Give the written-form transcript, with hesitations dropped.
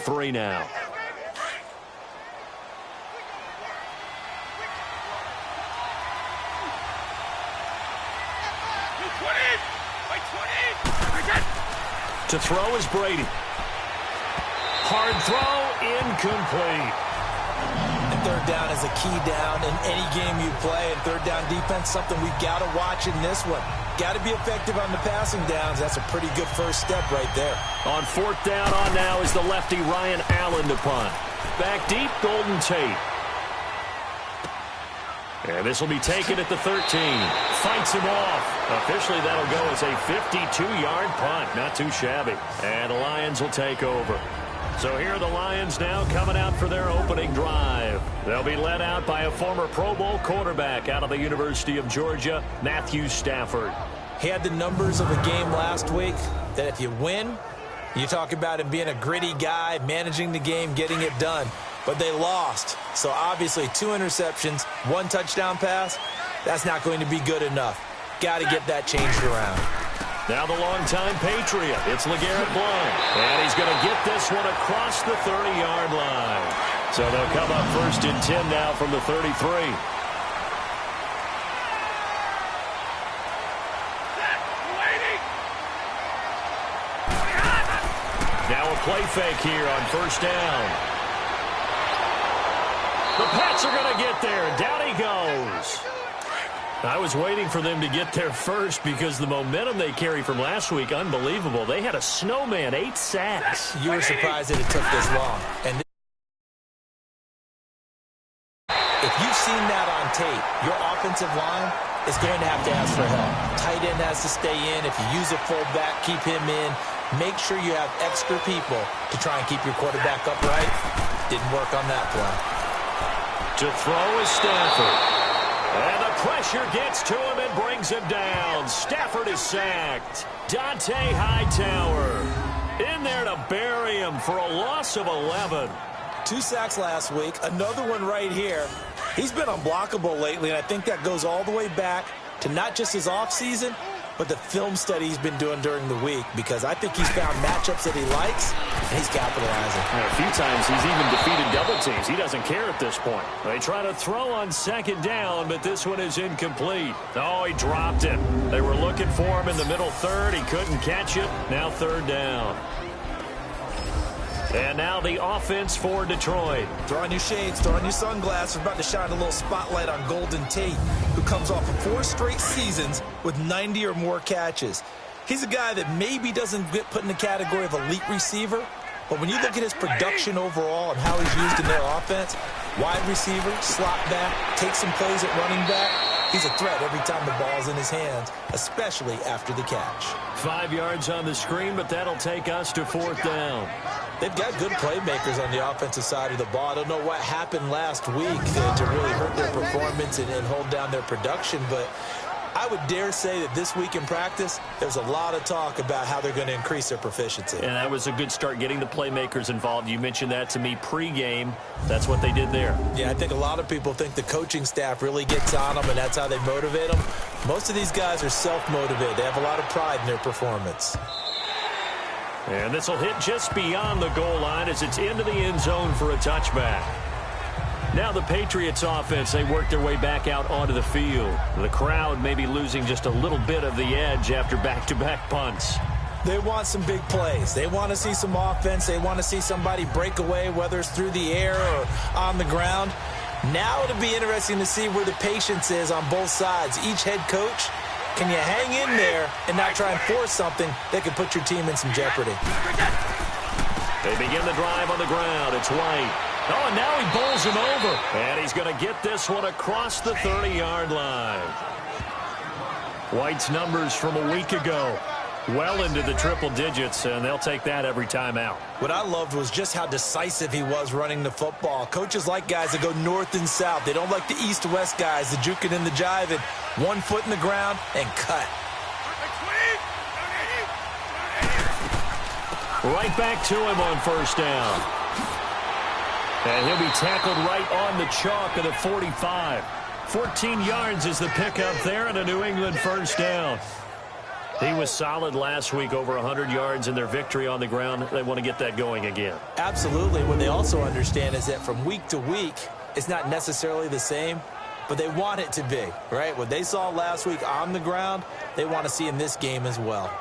3 now. To throw is Brady. Hard throw, incomplete. And third down is a key down in any game you play. And third down defense, something we've got to watch in this one. Got to be effective on the passing downs. That's a pretty good first step right there. On 4th down, on now is the lefty Ryan Allen to punt. Back deep, Golden Tate. And this will be taken at the 13. Fights him off. Officially, that'll go as a 52-yard punt. Not too shabby. And the Lions will take over. So here are the Lions now coming out for their opening drive. They'll be led out by a former Pro Bowl quarterback out of the University of Georgia, Matthew Stafford. He had the numbers of a game last week that if you win, you talk about him being a gritty guy, managing the game, getting it done. But they lost. So obviously 2 interceptions, 1 touchdown pass, that's not going to be good enough. Got to get that changed around. Now the longtime Patriot, it's LeGarrette Blount. And he's going to get this one across the 30-yard line. So they'll come up 1st and 10 now from the 33. Now a play fake here on 1st down. The Pats are going to get there. Down he goes. I was waiting for them to get there first because the momentum they carry from last week, unbelievable. They had a snowman, 8 sacks. You were surprised that it took this long. And if you've seen that on tape, your offensive line is going to have to ask for help. Tight end has to stay in. If you use a fullback, keep him in. Make sure you have extra people to try and keep your quarterback upright. Didn't work on that play. To throw is Stafford. And the pressure gets to him and brings him down. Stafford is sacked. Dante Hightower in there to bury him for a loss of 11. 2 sacks last week, another one right here. He's been unblockable lately, and I think that goes all the way back to not just his offseason, but the film study he's been doing during the week, because I think he's found matchups that he likes, and he's capitalizing. And a few times he's even defeated double teams. He doesn't care at this point. They try to throw on 2nd down, but this one is incomplete. Oh, he dropped it. They were looking for him in the middle 3rd. He couldn't catch it. Now 3rd down. And now the offense for Detroit. Throw on your shades, throw on your sunglasses. We're about to shine a little spotlight on Golden Tate, who comes off of 4 straight seasons with 90 or more catches. He's a guy that maybe doesn't get put in the category of elite receiver, but when you look at his production overall and how he's used in their offense, wide receiver, slot back, take some plays at running back, he's a threat every time the ball's in his hands, especially after the catch. 5 yards on the screen, but that'll take us to 4th down. They've got good playmakers on the offensive side of the ball. I don't know what happened last week to really hurt their performance and hold down their production, but I would dare say that this week in practice, there's a lot of talk about how they're going to increase their proficiency. And that was a good start, getting the playmakers involved. You mentioned that to me pregame. That's what they did there. Yeah, I think a lot of people think the coaching staff really gets on them, and that's how they motivate them. Most of these guys are self-motivated. They have a lot of pride in their performance. And this will hit just beyond the goal line as it's into the end zone for a touchback. Now the Patriots offense, they work their way back out onto the field. The crowd may be losing just a little bit of the edge after back-to-back punts. They want some big plays. They want to see some offense. They want to see somebody break away, whether it's through the air or on the ground. Now it'll be interesting to see where the patience is on both sides. Each head coach, can you hang in there and not try and force something that could put your team in some jeopardy? They begin the drive on the ground. It's White. Oh, and now he bowls him over. And he's going to get this one across the 30-yard line. White's numbers from a week ago, well into the triple digits, and they'll take that every time out. What I loved was just how decisive he was running the football. Coaches like guys that go north and south. They don't like the east-west guys, the juking and the jiving. 1 foot in the ground and cut. Right back to him on first down. And he'll be tackled right on the chalk of the 45. 14 yards is the pickup there and a New England first down. He was solid last week, over 100 yards in their victory on the ground. They want to get that going again. Absolutely. What they also understand is that from week to week, it's not necessarily the same, but they want it to be, right? What they saw last week on the ground, they want to see in this game as well.